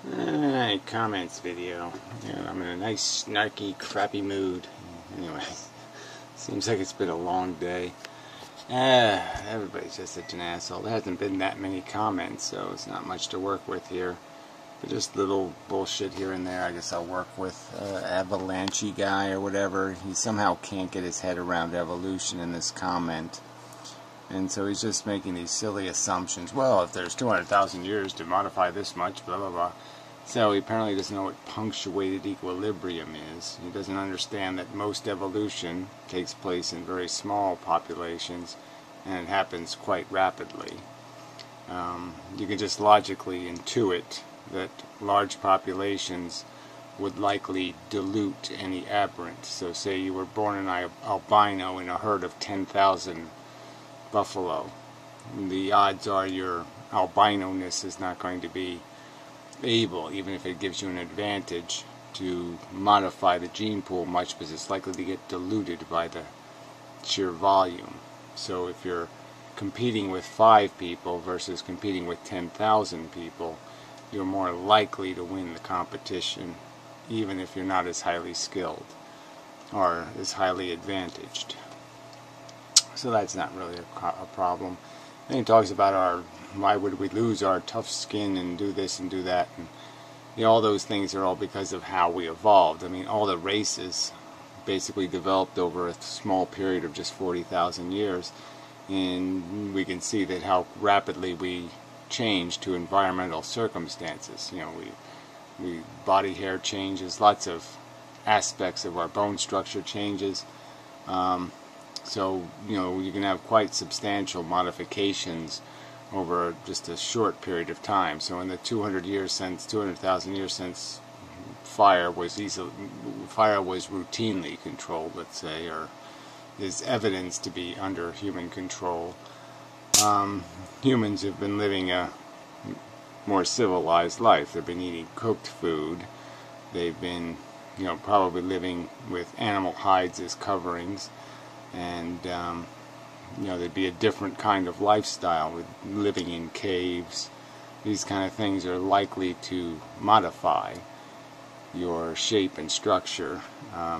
Alright, comments video. Yeah, I'm in a nice, snarky, crappy mood. Anyway, seems like it's been a long day. Everybody's just such an asshole. There hasn't been that many comments, so it's not much to work with here. But just little bullshit here and there. I guess I'll work with Avalanche guy or whatever. He somehow can't get his head around evolution in this comment. And so he's just making these silly assumptions. Well, if there's 200,000 years to modify this much, blah, blah, blah. So he apparently doesn't know what punctuated equilibrium is. He doesn't understand that most evolution takes place in very small populations, and it happens quite rapidly. You can just logically intuit that large populations would likely dilute any aberrant. So say you were born an albino in a herd of 10,000 buffalo. The odds are your albino-ness is not going to be able, even if it gives you an advantage, to modify the gene pool much, because it's likely to get diluted by the sheer volume. So if you're competing with 5 people versus competing with 10,000 people, you're more likely to win the competition, even if you're not as highly skilled or as highly advantaged. So that's not really a problem. And he talks about why would we lose our tough skin and do this and do that, and all those things are all because of how we evolved. I mean, all the races basically developed over a small period of just 40,000 years, and we can see that how rapidly we change to environmental circumstances. We body hair changes, lots of aspects of our bone structure changes. So, you can have quite substantial modifications over just a short period of time. So in the 200,000 years since fire was routinely controlled, let's say, or is evidence to be under human control, humans have been living a more civilized life. They've been eating cooked food. They've been, probably living with animal hides as coverings. And there'd be a different kind of lifestyle with living in caves. These kind of things are likely to modify your shape and structure,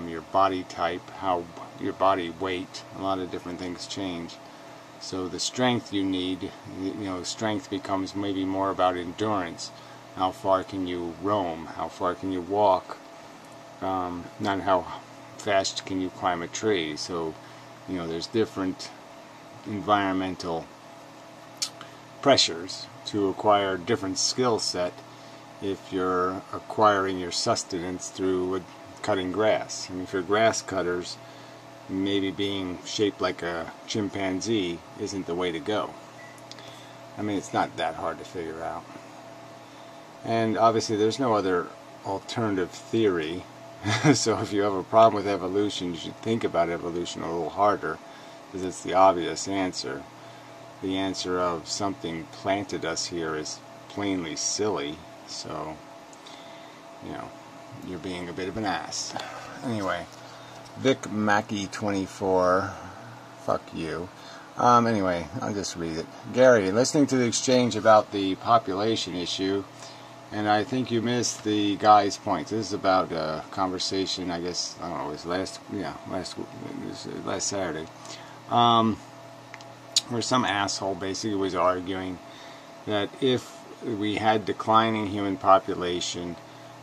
your body type, how your body weight. A lot of different things change. So the strength you need, strength becomes maybe more about endurance. How far can you roam? How far can you walk? Not how fast can you climb a tree. So there's different environmental pressures to acquire different skill set if you're acquiring your sustenance through cutting grass. I mean, if you're grass cutters, maybe being shaped like a chimpanzee isn't the way to go. I mean, it's not that hard to figure out. And obviously there's no other alternative theory. So if you have a problem with evolution, you should think about evolution a little harder, because it's the obvious answer. The answer of something planted us here is plainly silly. So, you're being a bit of an ass. Anyway, Vic Mackey 24, fuck you. Anyway, I'll just read it. Gary, listening to the exchange about the population issue, and I think you missed the guy's point. This is about a conversation, I guess, I don't know, it was last Saturday, where some asshole basically was arguing that if we had declining human population,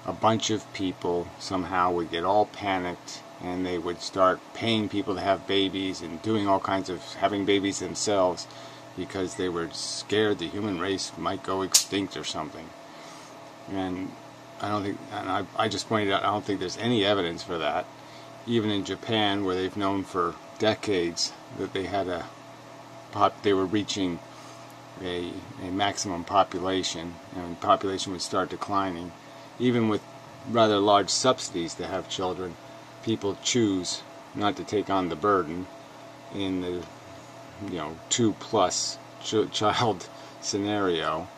a bunch of people somehow would get all panicked, and they would start paying people to have babies and doing all kinds of having babies themselves because they were scared the human race might go extinct or something. And I just pointed out, I don't think there's any evidence for that. Even in Japan, where they've known for decades that they were reaching a maximum population, and population would start declining. Even with rather large subsidies to have children, people choose not to take on the burden in the 2+ child scenario,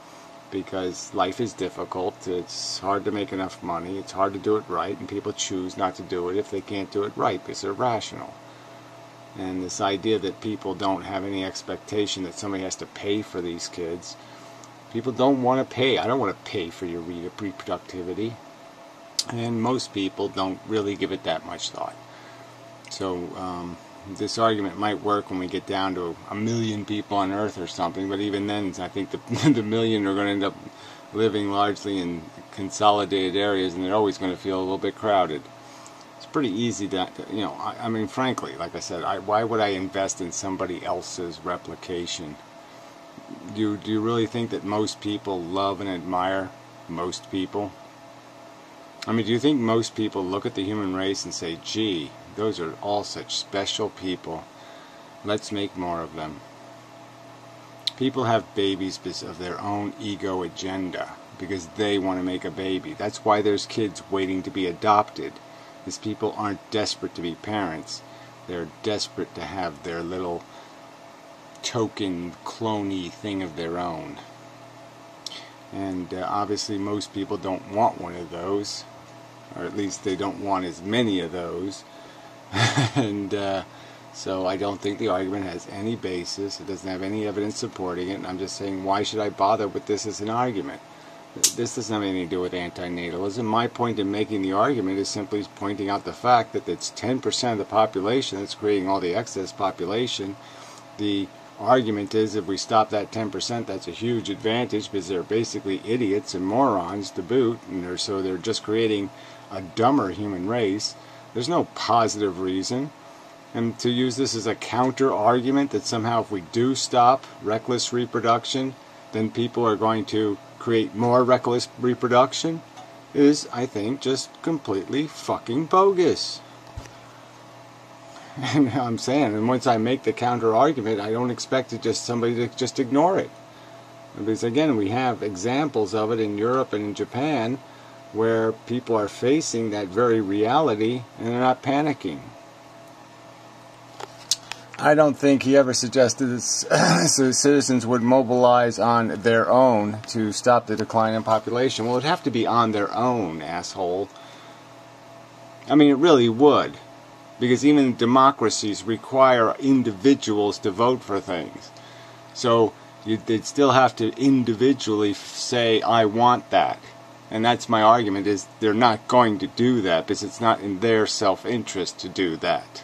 because life is difficult, it's hard to make enough money, it's hard to do it right, and people choose not to do it if they can't do it right because they're rational. And this idea that people don't have any expectation that somebody has to pay for these kids People don't want to pay. I don't want to pay for your reproductivity. And most people don't really give it that much thought. So this argument might work when we get down to 1 million people on Earth or something, but even then I think the million are going to end up living largely in consolidated areas, and they're always going to feel a little bit crowded. It's pretty easy to, you know, I mean, frankly, like I said, why would I invest in somebody else's replication? Do you really think that most people love and admire most people? I mean, do you think most people look at the human race and say, gee, those are all such special people, let's make more of them? People have babies because of their own ego agenda, because they want to make a baby. That's why there's kids waiting to be adopted. These people aren't desperate to be parents. They're desperate to have their little token, cloney thing of their own. And obviously most people don't want one of those, or at least they don't want as many of those. And so I don't think the argument has any basis. It doesn't have any evidence supporting it, and I'm just saying, why should I bother with this as an argument? This doesn't have anything to do with antinatalism. My point in making the argument is simply pointing out the fact that it's 10% of the population that's creating all the excess population. The argument is, if we stop that 10%, that's a huge advantage, because they're basically idiots and morons to boot, and so they're just creating a dumber human race. There's no positive reason. And to use this as a counter argument that somehow if we do stop reckless reproduction, then people are going to create more reckless reproduction is, I think, just completely fucking bogus. And I'm saying, and once I make the counter argument, I don't expect somebody to just ignore it. Because again, we have examples of it in Europe and in Japan where people are facing that very reality and they're not panicking. I don't think he ever suggested that citizens would mobilize on their own to stop the decline in population. Well, it'd have to be on their own, asshole. I mean, it really would. Because even democracies require individuals to vote for things. So they'd still have to individually say, I want that. And that's my argument, is they're not going to do that because it's not in their self-interest to do that.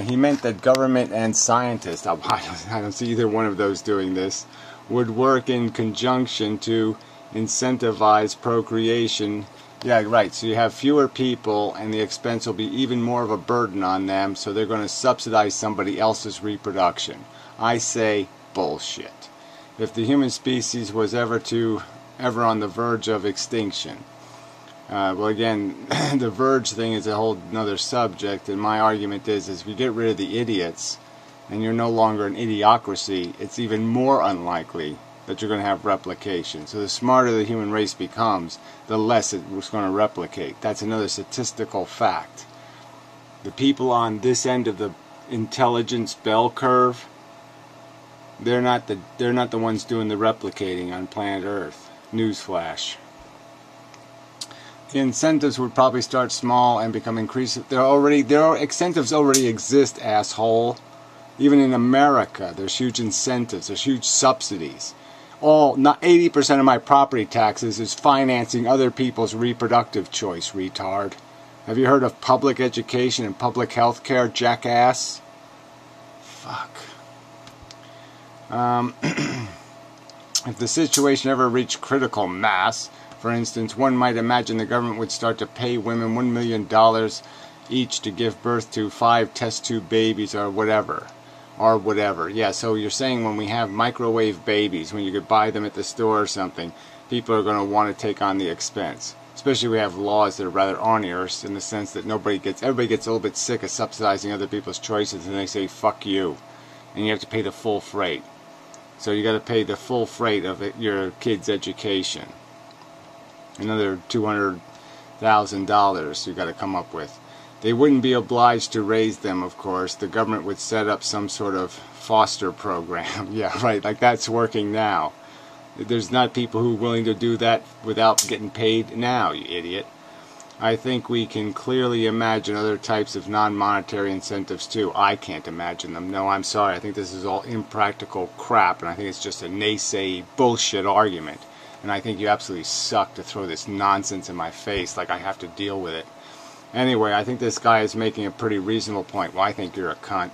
He meant that government and scientists, I don't see either one of those doing this, would work in conjunction to incentivize procreation. Yeah, right, so you have fewer people and the expense will be even more of a burden on them, so they're going to subsidize somebody else's reproduction. I say bullshit. If the human species was ever on the verge of extinction, well, again, the verge thing is a whole another subject, and my argument is if you get rid of the idiots and you're no longer an idiocracy, it's even more unlikely that you're going to have replication. So the smarter the human race becomes, the less it's going to replicate. That's another statistical fact. The people on this end of the intelligence bell curve, they're not the ones doing the replicating on planet Earth. Newsflash. The incentives would probably start small and become increasing. Incentives already exist, asshole. Even in America, there's huge incentives. There's huge subsidies. Not 80% of my property taxes is financing other people's reproductive choice, retard. Have you heard of public education and public health care, jackass? Fuck. If the situation ever reached critical mass, for instance, one might imagine the government would start to pay women $1 million each to give birth to 5 test tube babies or whatever. Yeah, so you're saying when we have microwave babies, when you could buy them at the store or something, people are going to want to take on the expense. Especially we have laws that are rather onerous in the sense that everybody gets a little bit sick of subsidizing other people's choices, and they say, fuck you. And you have to pay the full freight. So you got to pay the full freight of your kid's education. Another $200,000 you got to come up with. They wouldn't be obliged to raise them, of course. The government would set up some sort of foster program. Yeah, right, like that's working now. There's not people who are willing to do that without getting paid now, you idiot. I think we can clearly imagine other types of non-monetary incentives too. I can't imagine them. No, I'm sorry. I think this is all impractical crap, and I think it's just a naysay bullshit argument. And I think you absolutely suck to throw this nonsense in my face like I have to deal with it. Anyway, I think this guy is making a pretty reasonable point. Well, I think you're a cunt.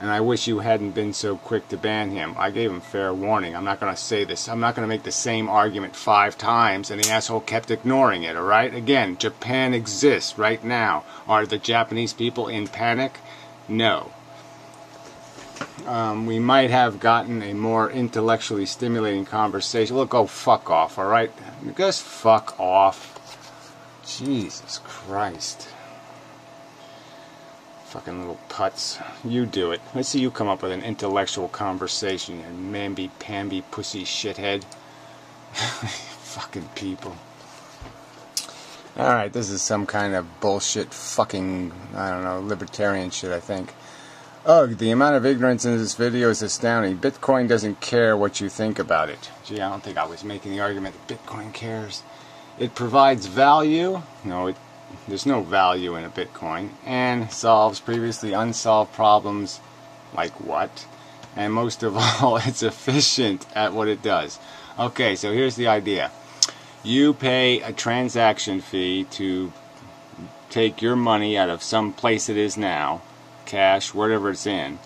And I wish you hadn't been so quick to ban him. I gave him fair warning. I'm not going to say this. I'm not going to make the same argument 5 times, and the asshole kept ignoring it, alright? Again, Japan exists right now. Are the Japanese people in panic? No. We might have gotten a more intellectually stimulating conversation. Look, go fuck off, alright? Just fuck off. Jesus Christ. Fucking little putz. You do it. Let's see you come up with an intellectual conversation, you mamby-pamby pussy shithead. Fucking people. Alright, this is some kind of bullshit fucking, I don't know, libertarian shit, I think. Ugh, the amount of ignorance in this video is astounding. Bitcoin doesn't care what you think about it. Gee, I don't think I was making the argument that Bitcoin cares. It provides value. No, there's no value in a Bitcoin, and solves previously unsolved problems. Like what? And most of all, it's efficient at what it does. Okay, so here's the idea. You pay a transaction fee to take your money out of some place it is now, cash, wherever it's in,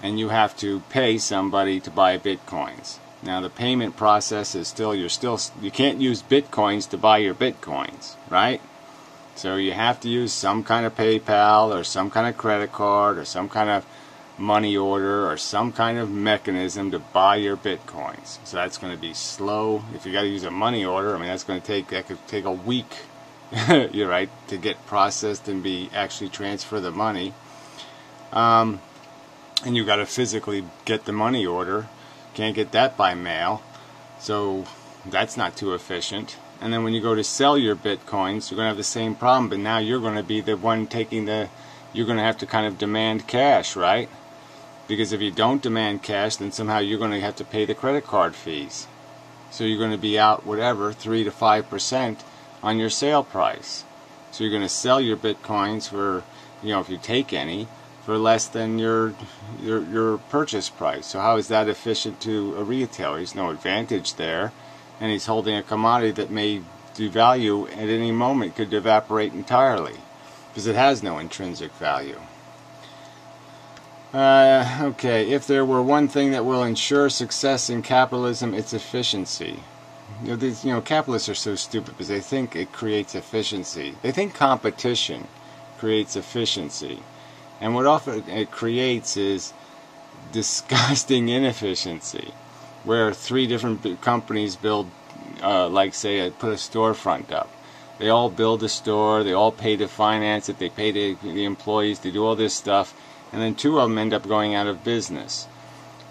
and you have to pay somebody to buy Bitcoins. Now the payment process is you can't use Bitcoins to buy your Bitcoins, right? So you have to use some kind of PayPal or some kind of credit card or some kind of money order or some kind of mechanism to buy your Bitcoins. So that's going to be slow. If you got to use a money order, I mean that could take a week, you're right, to get processed and be actually transfer the money. And you got to physically get the money order. Can't get that by mail. So that's not too efficient. And then when you go to sell your Bitcoins, you're going to have the same problem, but now you're going to be the one you're going to have to kind of demand cash, right? Because if you don't demand cash, then somehow you're going to have to pay the credit card fees. So you're going to be out, whatever, 3 to 5% on your sale price. So you're going to sell your Bitcoins for, if you take any, for less than your purchase price. So how is that efficient to a retailer? There's no advantage there. And he's holding a commodity that may devalue at any moment, could evaporate entirely, because it has no intrinsic value. Okay, if there were one thing that will ensure success in capitalism, it's efficiency. Capitalists are so stupid because they think it creates efficiency. They think competition creates efficiency. And what often it creates is disgusting inefficiency, where 3 different companies build, put a storefront up. They all build a store, they all pay to finance it, they pay the employees, they do all this stuff, and then 2 of them end up going out of business.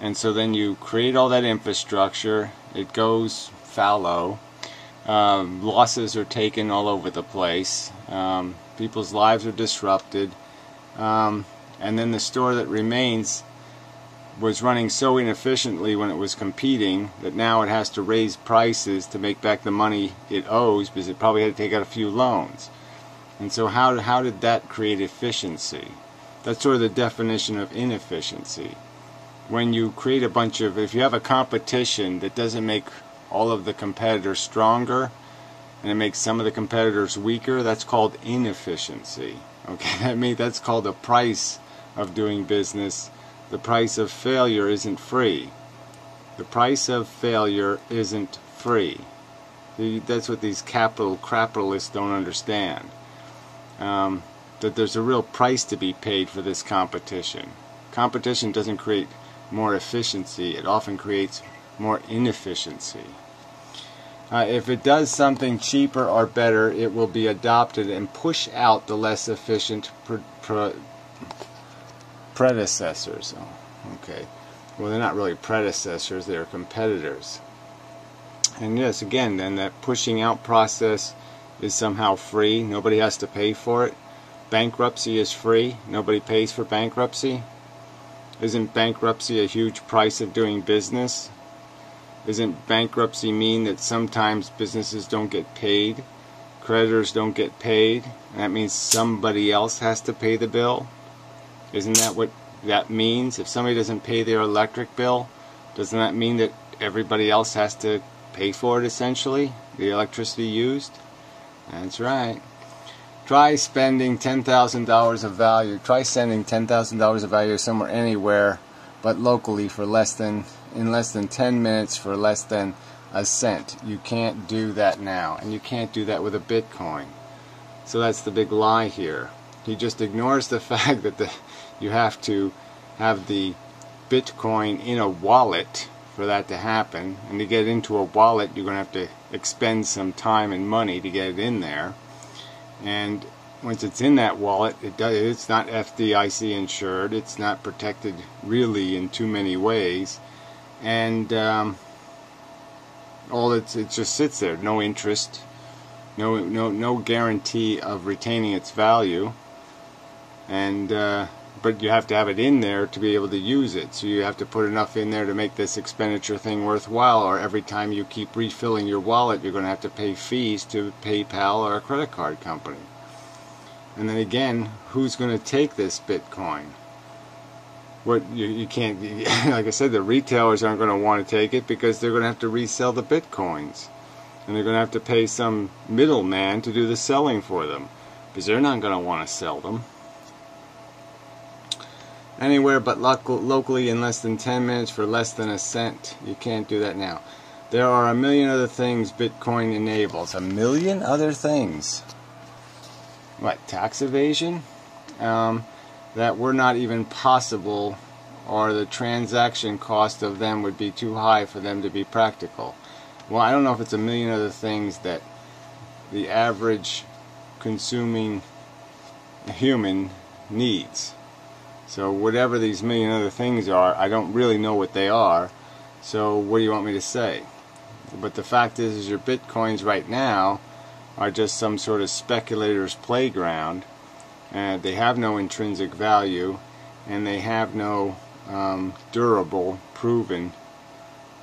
And so then you create all that infrastructure, it goes fallow, losses are taken all over the place, people's lives are disrupted, and then the store that remains was running so inefficiently when it was competing that now it has to raise prices to make back the money it owes because it probably had to take out a few loans. And so how did that create efficiency? That's sort of the definition of inefficiency. When you create if you have a competition that doesn't make all of the competitors stronger and it makes some of the competitors weaker, that's called inefficiency. Okay, that's called the price of doing business. The price of failure isn't free. The price of failure isn't free. That's what these capitalists don't understand. That there's a real price to be paid for this competition. Competition doesn't create more efficiency. It often creates more inefficiency. If it does something cheaper or better, it will be adopted and push out the less efficient predecessors. Okay. Well, they're not really predecessors, they're competitors. And yes, again, then that pushing out process is somehow free. Nobody has to pay for it. Bankruptcy is free. Nobody pays for bankruptcy. Isn't bankruptcy a huge price of doing business? Isn't bankruptcy mean that sometimes businesses don't get paid? creditors don't get paid, and that means somebody else has to pay the bill. Isn't that what that means? If somebody doesn't pay their electric bill, doesn't that mean that everybody else has to pay for it, essentially, the electricity used? That's right. Try spending $10,000 of value. Try sending $10,000 of value somewhere, anywhere, but locally for in less than 10 minutes for less than a cent. You can't do that now, and you can't do that with a Bitcoin. So that's the big lie here. He just ignores the fact that you have to have the Bitcoin in a wallet for that to happen, and to get into a wallet you're going to have to expend some time and money to get it in there. And once it's in that wallet, it's not FDIC insured, it's not protected really in too many ways, and it just sits there, no interest, no guarantee of retaining its value, and but you have to have it in there to be able to use it. So you have to put enough in there to make this expenditure thing worthwhile, or every time you keep refilling your wallet you're going to have to pay fees to PayPal or a credit card company. And then again, who's going to take this Bitcoin? You can't, like I said, the retailers aren't going to want to take it because they're going to have to resell the Bitcoins, and they're going to have to pay some middleman to do the selling for them, because they're not going to want to sell them. Anywhere but locally in less than 10 minutes for less than a cent. You can't do that now. There are a million other things Bitcoin enables. A million other things. What, tax evasion? That were not even possible, or the transaction cost of them would be too high for them to be practical. Well, I don't know if it's a million other things that the average consuming human needs. So whatever these million other things are, I don't really know what they are. So what do you want me to say? But the fact is your Bitcoins right now are just some sort of speculator's playground. And they have no intrinsic value, and they have no durable, proven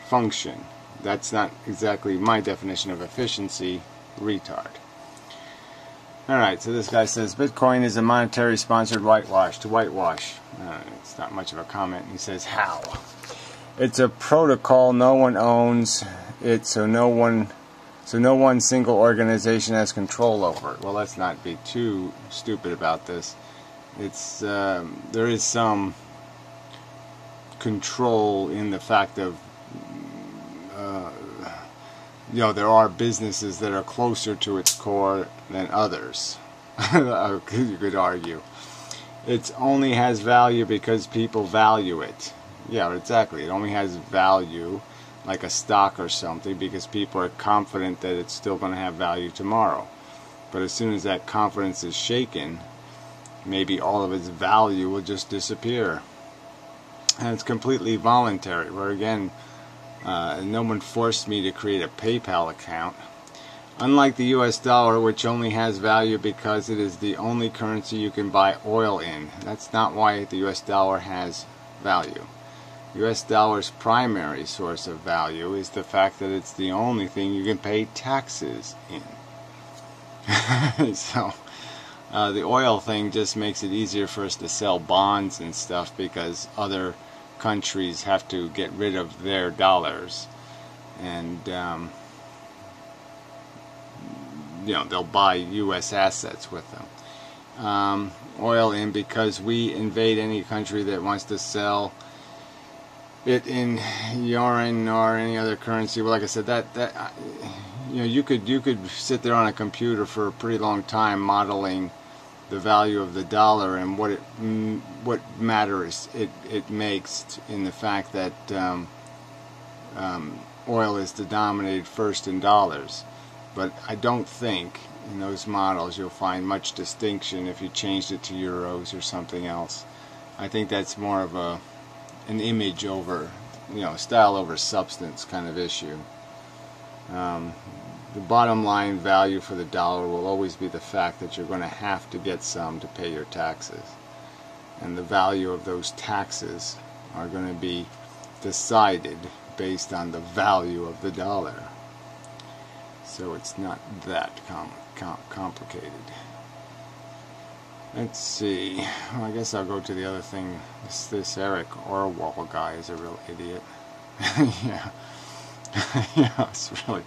function. That's not exactly my definition of efficiency, retard. Alright, so this guy says Bitcoin is a monetary sponsored whitewash. To whitewash. It's not much of a comment. He says, how? It's a protocol no one owns it, so no one single organization has control over it. Well, let's not be too stupid about this. It's there is some control in the fact of there are businesses that are closer to its core than others. You could argue. It only has value because people value it. Yeah, exactly. It only has value, like a stock or something, because people are confident that it's still going to have value tomorrow. But as soon as that confidence is shaken, maybe all of its value will just disappear. And it's completely voluntary, where again, no one forced me to create a PayPal account. Unlike the US dollar, which only has value because it is the only currency you can buy oil in. That's not why the US dollar has value. US dollar's primary source of value is the fact that it's the only thing you can pay taxes in. So the oil thing just makes it easier for us to sell bonds and stuff, because other countries have to get rid of their dollars, and they'll buy US assets with them. Oil in because we invade any country that wants to sell it in yuan or any other currency. Well, like I said, you could sit there on a computer for a pretty long time modeling the value of the dollar and what matters it makes in the fact that oil is denominated first in dollars. But I don't think in those models you'll find much distinction if you changed it to euros or something else. I think that's more of an image over, style over substance kind of issue. The bottom line value for the dollar will always be the fact that you're going to have to get some to pay your taxes. And the value of those taxes are going to be decided based on the value of the dollar. So it's not that complicated. Let's see. Well, I guess I'll go to the other thing. This Eric Orwell guy is a real idiot. Yeah. Yeah, it's really...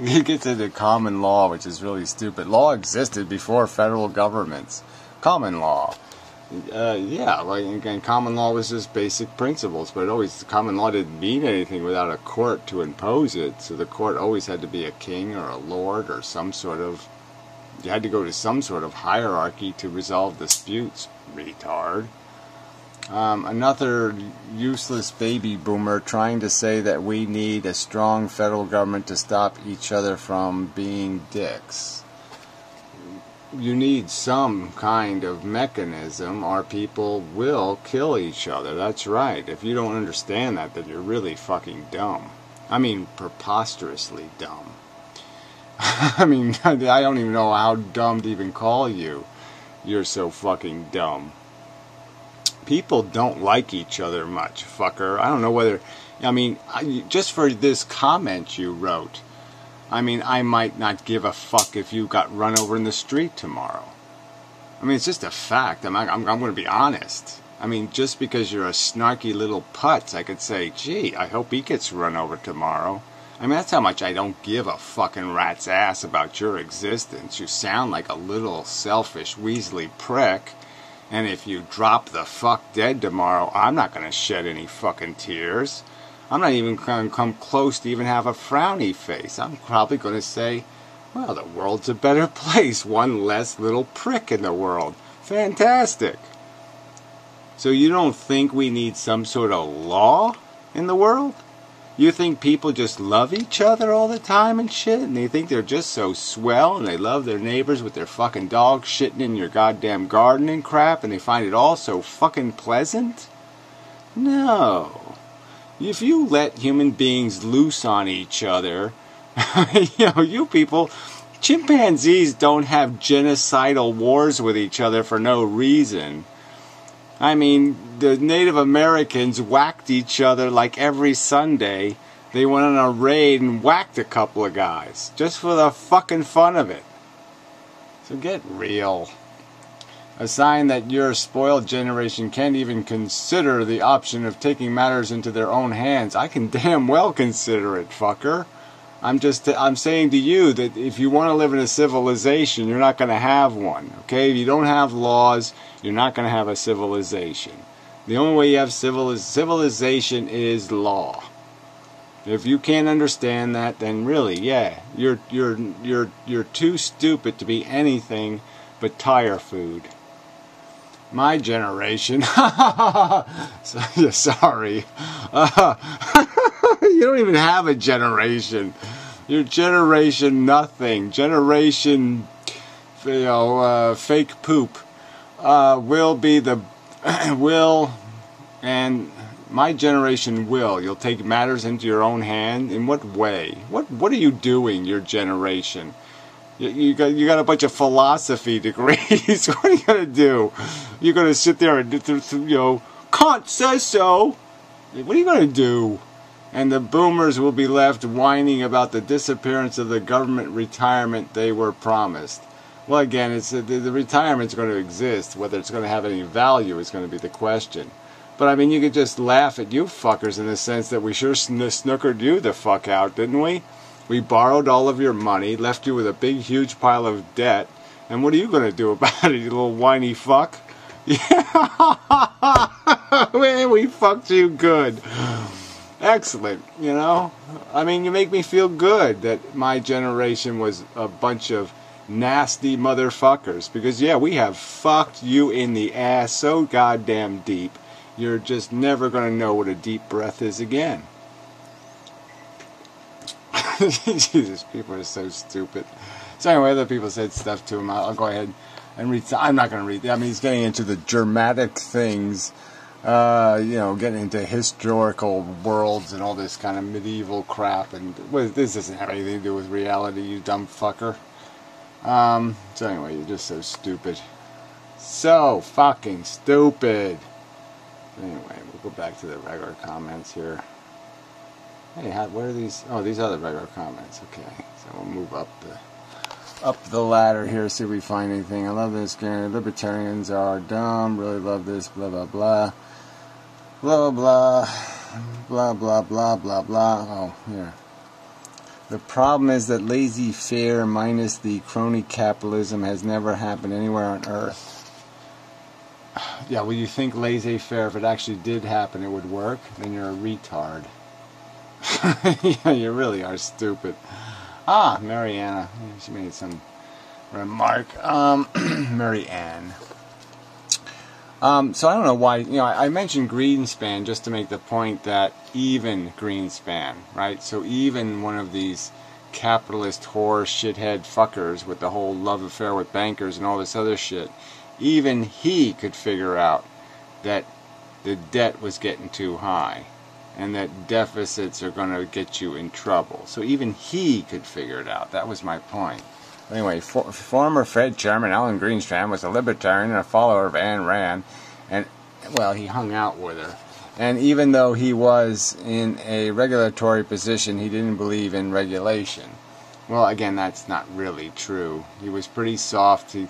He gets into common law, which is really stupid. Law existed before federal governments. Common law. Yeah, like, again, common law was just basic principles, but common law didn't mean anything without a court to impose it. So the court always had to be a king or a lord or some sort of... You had to go to some sort of hierarchy to resolve disputes, retard. Another useless baby boomer trying to say that we need a strong federal government to stop each other from being dicks. You need some kind of mechanism or people will kill each other. That's right. If you don't understand that, then you're really fucking dumb. I mean, preposterously dumb. I mean, I don't even know how dumb to even call you. You're so fucking dumb. People don't like each other much, fucker. I don't know whether... I mean, just for this comment you wrote, I mean, I might not give a fuck if you got run over in the street tomorrow. I mean, it's just a fact. I'm going to be honest. I mean, just because you're a snarky little putz, I could say, gee, I hope he gets run over tomorrow. I mean, that's how much I don't give a fucking rat's ass about your existence. You sound like a little selfish, weaselly prick. And if you drop the fuck dead tomorrow, I'm not going to shed any fucking tears. I'm not even going to come close to even have a frowny face. I'm probably going to say, well, the world's a better place. One less little prick in the world. Fantastic. So you don't think we need some sort of law in the world? You think people just love each other all the time and shit? And they think they're just so swell and they love their neighbors with their fucking dog shitting in your goddamn garden and crap and they find it all so fucking pleasant? No. If you let human beings loose on each other, you people, chimpanzees don't have genocidal wars with each other for no reason. I mean, the Native Americans whacked each other like every Sunday. They went on a raid and whacked a couple of guys. Just for the fucking fun of it. So get real. A sign that your spoiled generation can't even consider the option of taking matters into their own hands. I can damn well consider it, fucker. I'm saying to you that if you want to live in a civilization, you're not going to have one. Okay? If you don't have laws, you're not going to have a civilization. The only way you have civilization is law. If you can't understand that, then really, yeah, you're too stupid to be anything but tire food. My generation, sorry, you don't even have a generation. Your generation nothing. Generation, fake poop. Will be the will, and my generation will. You'll take matters into your own hand. In what way? What are you doing? Your generation. You got a bunch of philosophy degrees. What are you gonna do? You're gonna sit there and Kant says so. What are you gonna do? And the boomers will be left whining about the disappearance of the government retirement they were promised. Well, again, it's the retirement's going to exist. Whether it's going to have any value is going to be the question. But I mean, you could just laugh at you fuckers in the sense that we sure snookered you the fuck out, didn't we? We borrowed all of your money, left you with a big, huge pile of debt, and what are you going to do about it, you little whiny fuck? Yeah, we fucked you good. Excellent, I mean, you make me feel good that my generation was a bunch of nasty motherfuckers. Because, yeah, we have fucked you in the ass so goddamn deep, you're just never going to know what a deep breath is again. Jesus, people are so stupid. So anyway, other people said stuff to him. I'll go ahead and read. I'm not going to read. I mean, he's getting into the dramatic things, getting into historical worlds and all this kind of medieval crap. And this doesn't have anything to do with reality, you dumb fucker. So anyway, you're just so stupid. So fucking stupid. Anyway, we'll go back to the regular comments here. Hey, where are these? Oh, these are the regular comments. Okay, so we'll move up the ladder here, see if we find anything. I love this guy. Libertarians are dumb. Really love this. Blah blah blah. Blah blah blah blah blah blah blah. Oh, here. The problem is that laissez-faire minus the crony capitalism has never happened anywhere on Earth. Yeah, well, you think laissez-faire, if it actually did happen, it would work? Then you're a retard. Yeah, you really are stupid. Ah, Mariana. She made some remark. Marianne. So I don't know why, I mentioned Greenspan just to make the point that even Greenspan, right? So even one of these capitalist whore shithead fuckers with the whole love affair with bankers and all this other shit, even he could figure out that the debt was getting too high and that deficits are going to get you in trouble. So even he could figure it out. That was my point. Anyway, former Fed Chairman Alan Greenspan was a libertarian and a follower of Ayn Rand, and, well, he hung out with her. And even though he was in a regulatory position, he didn't believe in regulation. Well, again, that's not really true. He was pretty soft. He,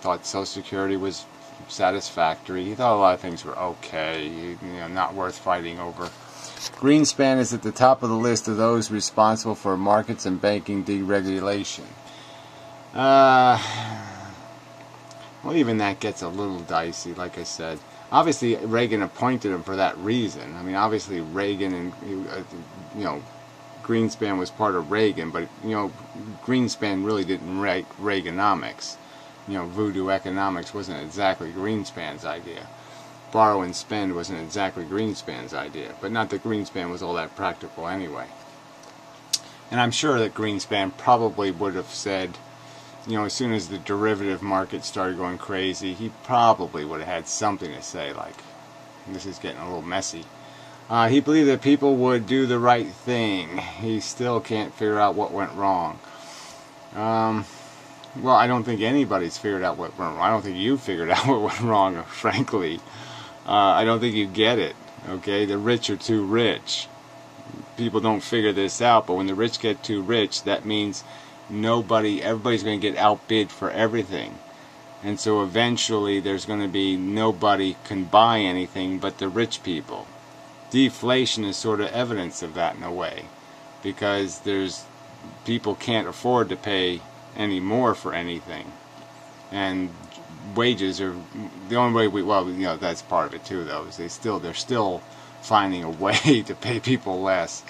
thought Social Security was satisfactory. He thought a lot of things were okay, not worth fighting over. Greenspan is at the top of the list of those responsible for markets and banking deregulation. Well, even that gets a little dicey, like I said. Obviously, Reagan appointed him for that reason. I mean, obviously, Reagan and, Greenspan was part of Reagan, but, Greenspan really didn't write Reaganomics. Voodoo economics wasn't exactly Greenspan's idea. Borrow and spend wasn't exactly Greenspan's idea. But not that Greenspan was all that practical anyway. And I'm sure that Greenspan probably would have said, as soon as the derivative market started going crazy, he probably would have had something to say, like, this is getting a little messy. He believed that people would do the right thing. He still can't figure out what went wrong. Well, I don't think anybody's figured out what went wrong. I don't think you figured out what went wrong, frankly. I don't think you get it, okay? The rich are too rich. People don't figure this out, but when the rich get too rich, that means everybody's going to get outbid for everything. And so eventually there's going to be nobody can buy anything but the rich people. Deflation is sort of evidence of that in a way, because people can't afford to pay any more for anything, and wages are the only way that's part of it too, though, is they're still finding a way to pay people less.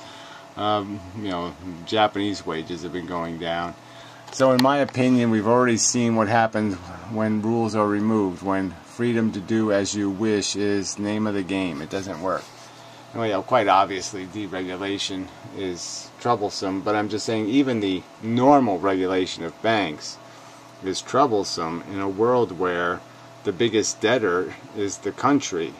Japanese wages have been going down. So in my opinion, we've already seen what happens when rules are removed, when freedom to do as you wish is name of the game. It doesn't work. Anyway, quite obviously deregulation is troublesome, but I'm just saying even the normal regulation of banks is troublesome in a world where the biggest debtor is the country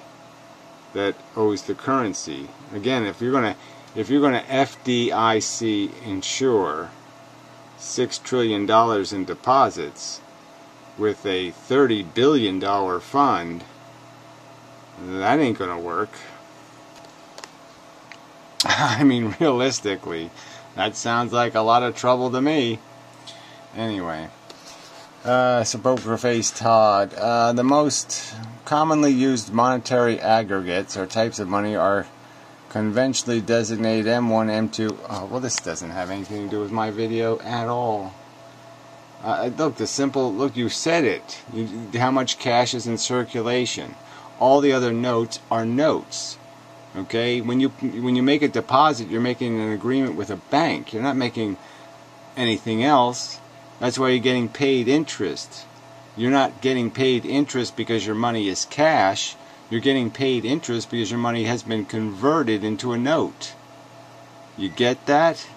that owes the currency. Again, if you're going to FDIC insure $6 trillion in deposits with a $30 billion fund, that ain't going to work. I mean, realistically, that sounds like a lot of trouble to me. Anyway, so Poker Face Todd. The most commonly used monetary aggregates or types of money are conventionally designated M1, M2. Oh, well, this doesn't have anything to do with my video at all. Look, you said it. How much cash is in circulation. All the other notes are notes. Okay, when you make a deposit, you're making an agreement with a bank. You're not making anything else. That's why you're getting paid interest. You're not getting paid interest because your money is cash. You're getting paid interest because your money has been converted into a note. You get that?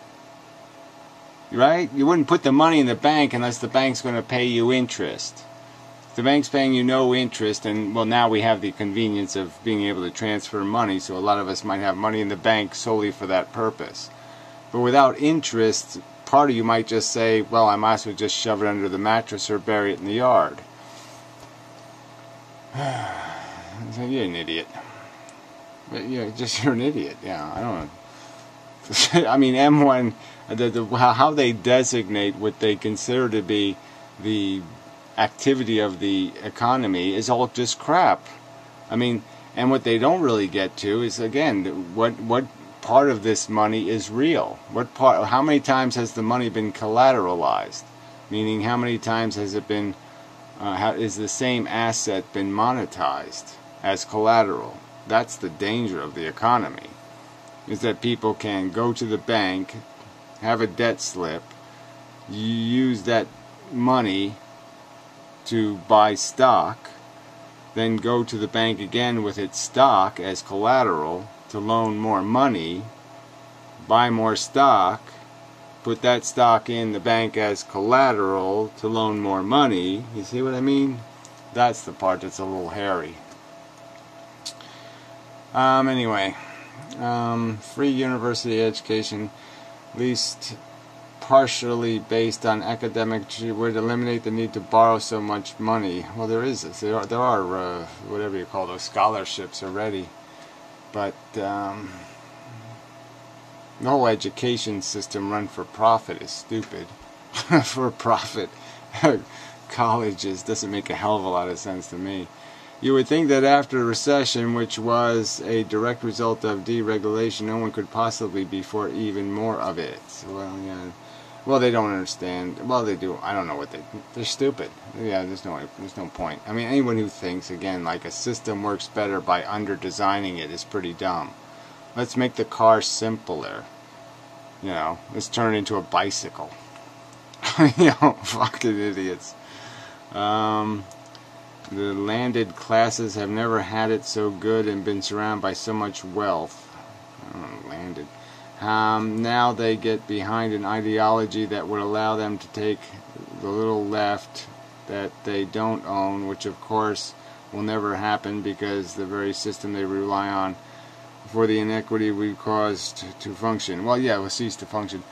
Right? You wouldn't put the money in the bank unless the bank's going to pay you interest. The bank's paying you no interest, and well, now we have the convenience of being able to transfer money, so a lot of us might have money in the bank solely for that purpose. But without interest, part of you might just say, well, I might as well just shove it under the mattress or bury it in the yard. So you're an idiot. But you're an idiot, yeah, I don't know. I mean, M1, how they designate what they consider to be the activity of the economy is all just crap. I mean, and what they don't really get to is, again, what part of this money is real? What part? How many times has the money been collateralized? Meaning, how many times has it been? Is the same asset been monetized as collateral? That's the danger of the economy. Is that people can go to the bank, have a debt slip, use that money to buy stock, then go to the bank again with its stock as collateral to loan more money, buy more stock, put that stock in the bank as collateral to loan more money. You see what I mean? That's the part that's a little hairy. Anyway, free university education, at least partially based on academic, would eliminate the need to borrow so much money. Well, there are whatever you call those, scholarships already, but the whole education system run for profit is stupid. For profit colleges doesn't make a hell of a lot of sense to me. You would think that after a recession, which was a direct result of deregulation, no one could possibly be for even more of it. Well, yeah. Well, they don't understand. Well, they do. I don't know what they're stupid. Yeah, there's no point. I mean, anyone who thinks, again, like a system works better by under-designing it is pretty dumb. Let's make the car simpler. You know, let's turn it into a bicycle. You know, fucking idiots. The landed classes have never had it so good and been surrounded by so much wealth. I don't know, landed. Now they get behind an ideology that would allow them to take the little left that they don't own, which of course will never happen because the very system they rely on for the inequity we caused to function. Well, yeah, it will cease to function.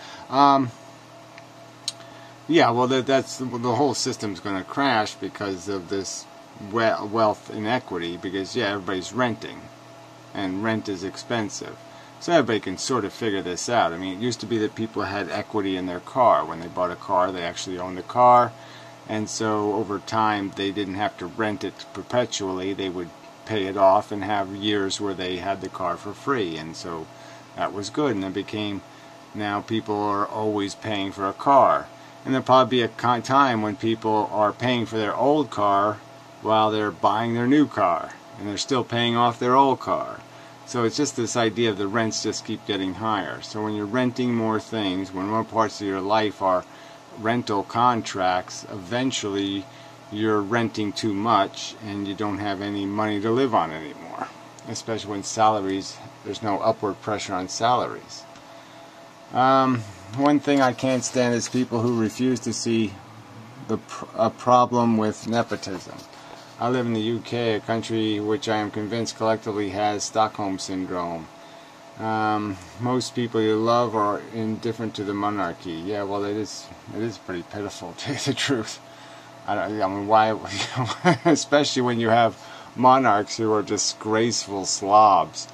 Yeah, well, that's the whole system's going to crash because of this wealth inequity. Because yeah, everybody's renting, and rent is expensive. So everybody can sort of figure this out. I mean, it used to be that people had equity in their car. When they bought a car, they actually owned the car. And so over time, they didn't have to rent it perpetually. They would pay it off and have years where they had the car for free. And so that was good. And it became, now people are always paying for a car. And there'll probably be a time when people are paying for their old car while they're buying their new car. And they're still paying off their old car. So it's just this idea of the rents just keep getting higher. So when you're renting more things, when more parts of your life are rental contracts, eventually you're renting too much and you don't have any money to live on anymore. Especially when salaries, there's no upward pressure on salaries. One thing I can't stand is people who refuse to see a problem with nepotism. I live in the UK, a country which I am convinced collectively has Stockholm Syndrome. Most people you love are indifferent to the monarchy. Yeah, well, it is pretty pitiful, to tell you the truth. I mean, why? Especially when you have monarchs who are disgraceful slobs,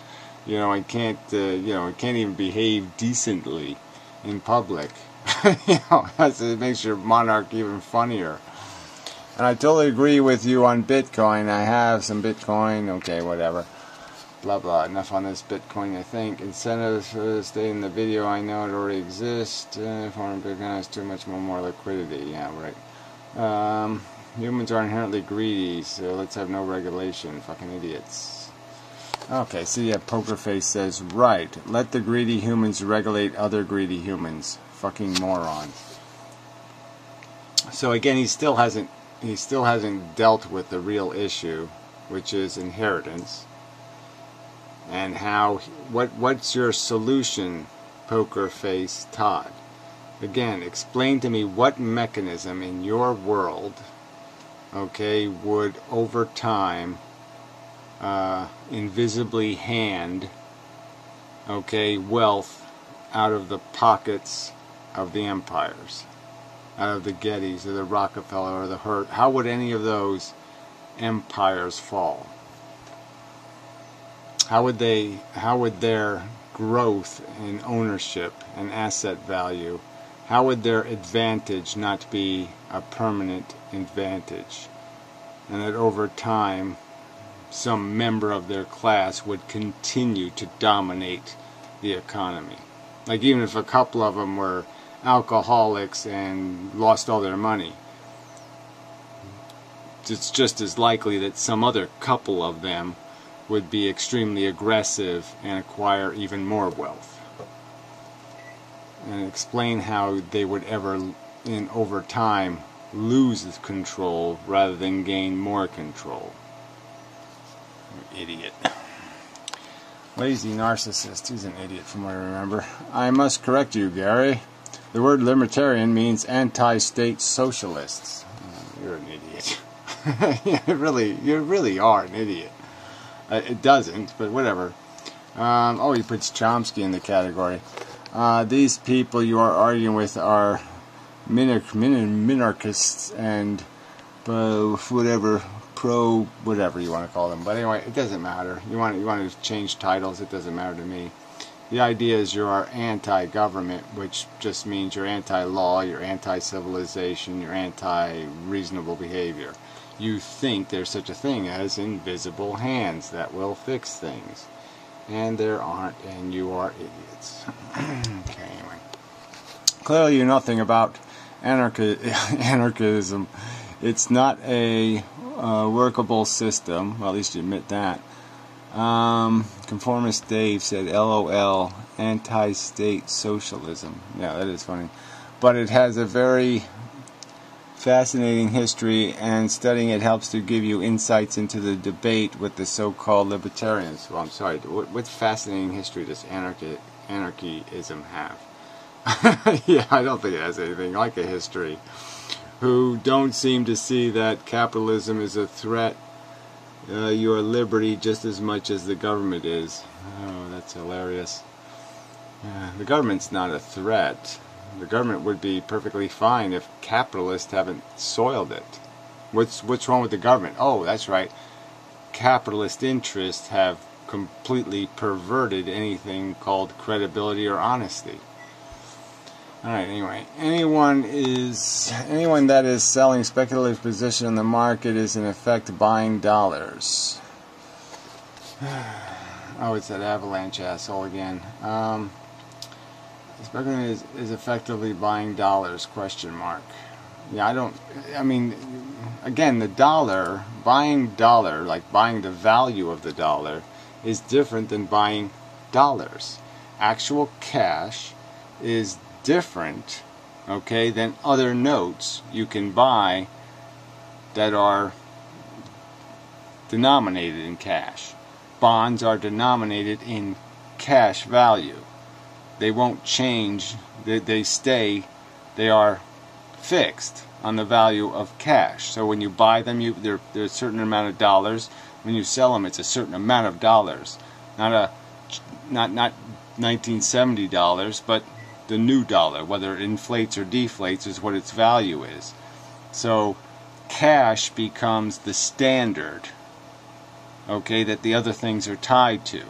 you know, and can't even behave decently in public. You know, it makes your monarch even funnier. And I totally agree with you on Bitcoin. I have some Bitcoin. Okay, whatever. Blah, blah. Enough on this Bitcoin, I think. Incentives for stay in the video. I know it already exists. Foreign Bitcoin has too much more liquidity. Yeah, right. Humans are inherently greedy, so let's have no regulation. Fucking idiots. Okay, so yeah, Pokerface says, right. Let the greedy humans regulate other greedy humans. Fucking moron. So again, he still hasn't dealt with the real issue, which is inheritance. And what's your solution, Pokerface Todd? Again, explain to me what mechanism in your world, okay, would over time invisibly hand, okay, wealth out of the pockets of the empires, out of the Gettys or the Rockefeller or the Hurt. How would any of those empires fall? How would their growth in ownership and asset value, how would their advantage not be a permanent advantage? And that over time, some member of their class would continue to dominate the economy. Like even if a couple of them were alcoholics and lost all their money, it's just as likely that some other couple of them would be extremely aggressive and acquire even more wealth. And explain how they would ever, over time, lose control rather than gain more control. You idiot. Lazy narcissist. He's an idiot from what I remember. I must correct you, Gary. The word libertarian means anti-state socialists. You're an idiot. you really are an idiot. It doesn't, but whatever. Oh, he puts Chomsky in the category. These people you are arguing with are minarchists and whatever you want to call them. But anyway, it doesn't matter. You want to change titles, it doesn't matter to me. The idea is you are anti-government, which just means you're anti-law, you're anti-civilization, you're anti-reasonable behavior. You think there's such a thing as invisible hands that will fix things. And there aren't, and you are idiots. Okay, anyway. Clearly you know nothing about anarchism. It's not a workable system. Well, at least you admit that. Conformist Dave said, LOL, anti-state socialism. Yeah, that is funny. But it has a very fascinating history, and studying it helps to give you insights into the debate with the so-called libertarians. Well, I'm sorry, what fascinating history does anarchism have? Yeah, I don't think it has anything like a history. Who don't seem to see that capitalism is a threat your liberty just as much as the government is. Oh, that's hilarious. The government's not a threat. The government would be perfectly fine if capitalists haven't soiled it. What's wrong with the government? Oh, that's right. Capitalist interests have completely perverted anything called credibility or honesty. Alright, anyway. Anyone that is selling speculative position in the market is in effect buying dollars. Oh, it's that avalanche asshole again. Speculating is effectively buying dollars, question mark. Yeah, again, the dollar, buying dollar, like buying the value of the dollar, is different than buying dollars. Actual cash is different, okay, than other notes you can buy that are denominated in cash. Bonds are denominated in cash value. They won't change. They stay. They are fixed on the value of cash. So when you buy them, they're a certain amount of dollars. When you sell them, it's a certain amount of dollars. Not $1970, but the new dollar. Whether it inflates or deflates is what its value is. So cash becomes the standard, okay, that the other things are tied to.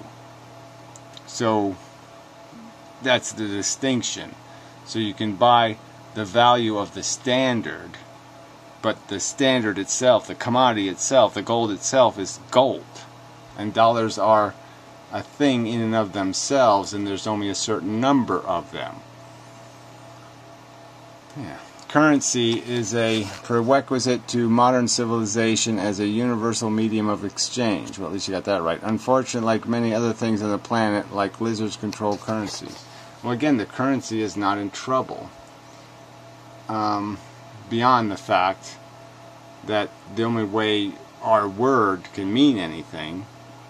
So that's the distinction. So you can buy the value of the standard, but the standard itself, the commodity itself, the gold itself is gold. And dollars are a thing in and of themselves, and there's only a certain number of them. Yeah. Currency is a prerequisite to modern civilization as a universal medium of exchange. Well, at least you got that right. Unfortunately, like many other things on the planet, like lizards control currencies. Well, again, the currency is not in trouble. Beyond the fact that the only way our word can mean anything,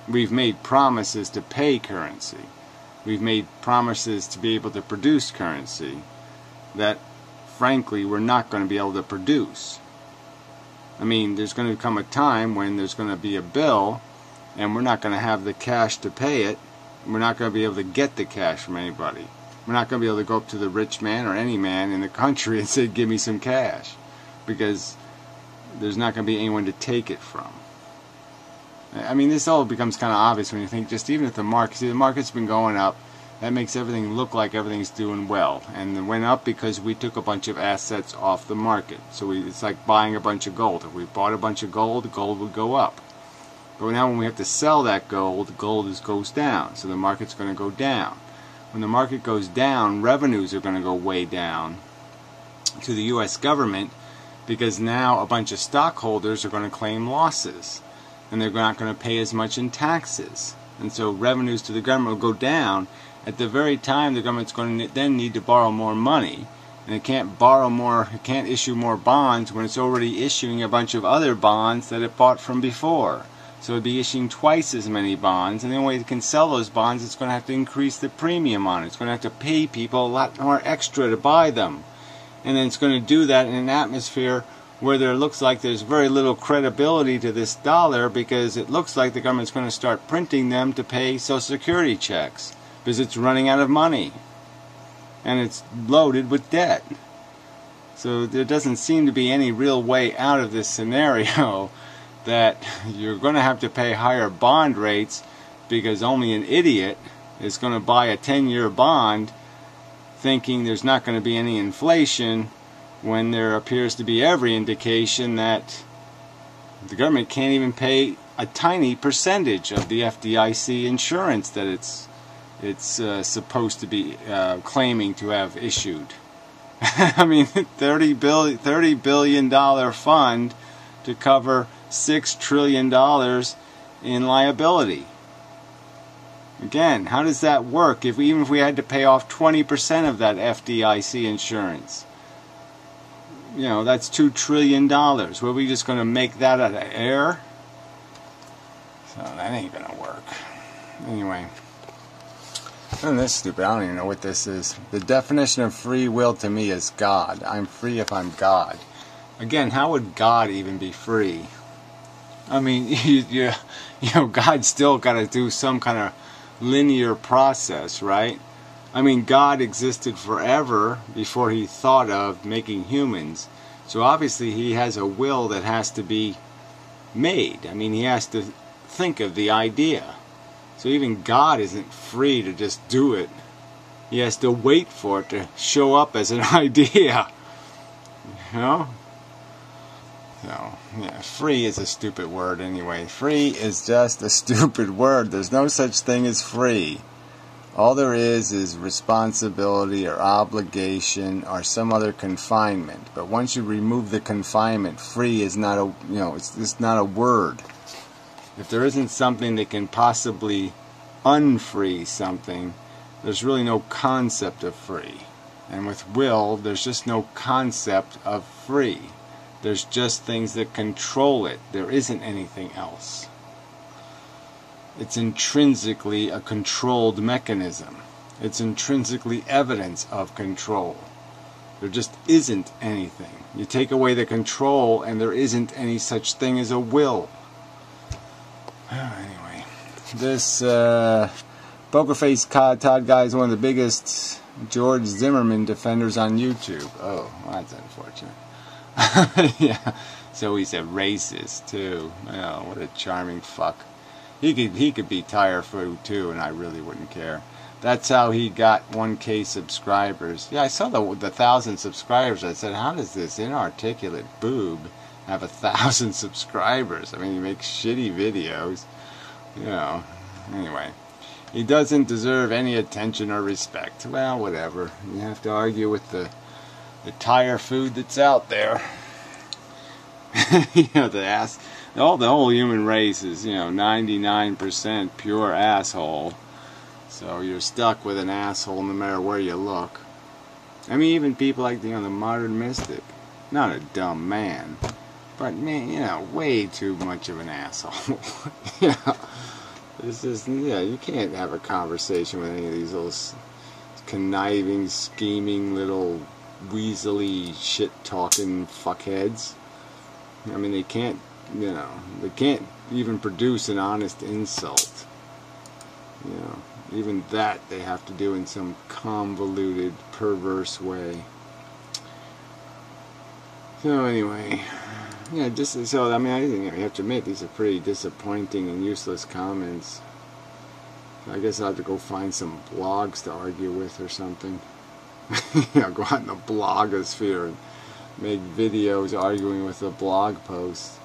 we've made promises to pay currency. We've made promises to be able to produce currency that, frankly, we're not going to be able to produce. I mean, there's going to come a time when there's going to be a bill, and we're not going to have the cash to pay it. We're not going to be able to get the cash from anybody. We're not going to be able to go up to the rich man or any man in the country and say, give me some cash, because there's not going to be anyone to take it from. I mean, this all becomes kind of obvious when you think, just even if the market's been going up, That makes everything look like everything's doing well. And it went up because we took a bunch of assets off the market. So it's like buying a bunch of gold. If we bought a bunch of gold, gold would go up. But now when we have to sell that gold, gold goes down. So the market's going to go down. When the market goes down, revenues are going to go way down to the U.S. government, because now a bunch of stockholders are going to claim losses. And they're not going to pay as much in taxes. And so revenues to the government will go down. At the very time the government's going to then need to borrow more money, and it can't borrow more, it can't issue more bonds when it's already issuing a bunch of other bonds that it bought from before. So it'd be issuing twice as many bonds, and the only way it can sell those bonds, it's going to have to increase the premium on it. It's going to have to pay people a lot more extra to buy them. And then it's going to do that in an atmosphere where there looks like there's very little credibility to this dollar, because it looks like the government's going to start printing them to pay Social Security checks, because it's running out of money and it's loaded with debt. So there doesn't seem to be any real way out of this scenario, that you're going to have to pay higher bond rates because only an idiot is going to buy a 10-year bond thinking there's not going to be any inflation, when there appears to be every indication that the government can't even pay a tiny percentage of the FDIC insurance that it's supposed to be claiming to have issued. I mean, $30 billion fund to cover $6 trillion in liability. Again, how does that work? Even if we had to pay off 20% of that FDIC insurance, you know, that's $2 trillion. Were we just going to make that out of air? So that ain't going to work. Anyway. Isn't this stupid? I don't even know what this is. The definition of free will to me is God. I'm free if I'm God. Again, how would God even be free? I mean, you know, God's still got to do some kind of linear process, right? I mean, God existed forever before he thought of making humans. So obviously he has a will that has to be made. I mean, he has to think of the idea. So even God isn't free to just do it. He has to wait for it to show up as an idea. You know? So, yeah, free is a stupid word anyway. Free is just a stupid word. There's no such thing as free. All there is responsibility or obligation or some other confinement. But once you remove the confinement, free is not a, you know, it's just not a word. If there isn't something that can possibly unfree something, there's really no concept of free. And with will, there's just no concept of free. There's just things that control it. There isn't anything else. It's intrinsically a controlled mechanism. It's intrinsically evidence of control. There just isn't anything. You take away the control and there isn't any such thing as a will. Anyway, this Poker Face Todd guy is one of the biggest George Zimmerman defenders on YouTube. Oh, well, that's unfortunate. Yeah, so he's a racist too. Oh, what a charming fuck. He could be tire food too, and I really wouldn't care. That's how he got 1K subscribers. Yeah, I saw the 1,000 subscribers. I said, how does this inarticulate boob have 1,000 subscribers? I mean, he makes shitty videos. You know, anyway. He doesn't deserve any attention or respect. Well, whatever. You have to argue with the tire food that's out there. You know, the whole human race is, you know, 99% pure asshole. So you're stuck with an asshole no matter where you look. I mean, even people like, you know, the modern mystic. Not a dumb man, but, man, you know, way too much of an asshole. Yeah. This is, yeah, you can't have a conversation with any of these little conniving, scheming, little weaselly, shit-talking fuckheads. I mean, they can't, you know, they can't even produce an honest insult. You know, even that they have to do in some convoluted, perverse way. So anyway, yeah, just so I mean, I think you have to admit these are pretty disappointing and useless comments. I guess I'll have to go find some blogs to argue with or something. You know, go out in the blogosphere and make videos arguing with a blog post.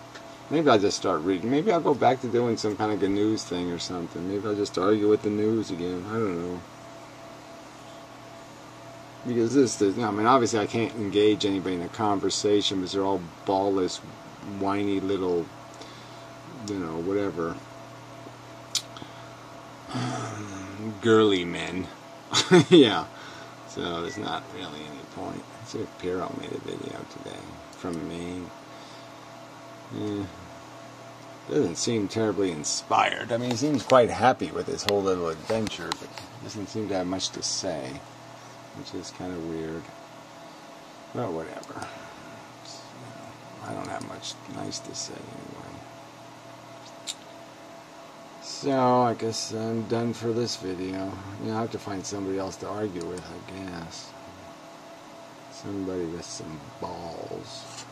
Maybe I'll just start reading. Maybe I'll go back to doing some kind of a news thing or something. Maybe I'll just argue with the news again. I don't know. Because I mean, obviously I can't engage anybody in a conversation because they're all ballless, whiny little, you know, whatever, girly men. Yeah. So there's not really any point. See if Piero made a video today from Maine. Doesn't seem terribly inspired. I mean, he seems quite happy with his whole little adventure, but doesn't seem to have much to say, which is kind of weird. But whatever. I don't have much nice to say anyway. So I guess I'm done for this video. You know, I have to find somebody else to argue with, I guess. Somebody with some balls.